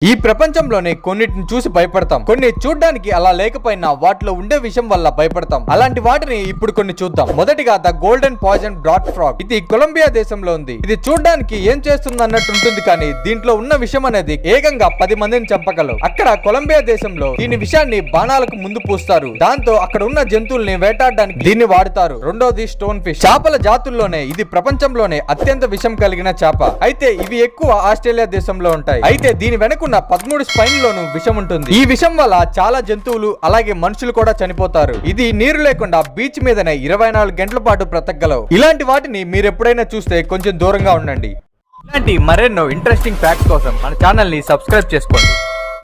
ఈ ప్రపంచంలోనే కొన్నిటిని చూసి భయపడతాం, కొన్ని చూడ్డానికి అలా లేకపోయినా వాటిలో ఉండే విషయం వల్ల భయపడతాం. అలాంటి వాటిని ఇప్పుడు కొన్ని చూద్దాం. మొదటిగా the golden poison dot frog. ఇది కొలంబియా దేశంలో ఉంది. ఇది చూడ్డానికి ఏం చేస్తుంది అన్నట్టు ఉంటుంది, కానీ దీంట్లో ఉన్న విషయం అనేది ఏకంగా 10 మందిని చంపగలవు. అక్కడ కొలంబియా దేశంలో దీని విషయాన్ని బాణాలకు ముందు పూస్తారు. దాంతో అక్కడ ఉన్న జంతువుల్ని వేటాడడానికి దీన్ని వాడుతారు. రెండోది స్టోన్ ఫిష్. చేపల జాతుల్లోనే ఇది ప్రపంచంలోనే అత్యంత విషం కలిగిన చేప. అయితే ఇవి ఎక్కువ ఆస్ట్రేలియా దేశంలో ఉంటాయి. అయితే దీని వెనుకున్న 13 స్పైన్లోనూ విషం ఉంటుంది. ఈ విషం వల్ల చాలా జంతువులు అలాగే మనుషులు కూడా చనిపోతారు. ఇది నీరు లేకుండా బీచ్ మీదనే 24 గంటల పాటు బ్రతకగలవు. ఇలాంటి వాటిని మీరు ఎప్పుడైనా చూస్తే కొంచెం దూరంగా ఉండండి. ఇలాంటి మరెన్నో ఇంట్రెస్టింగ్ ఫ్యాక్ట్స్ కోసం మన ఛానల్ ని సబ్స్క్రైబ్ చేసుకోండి.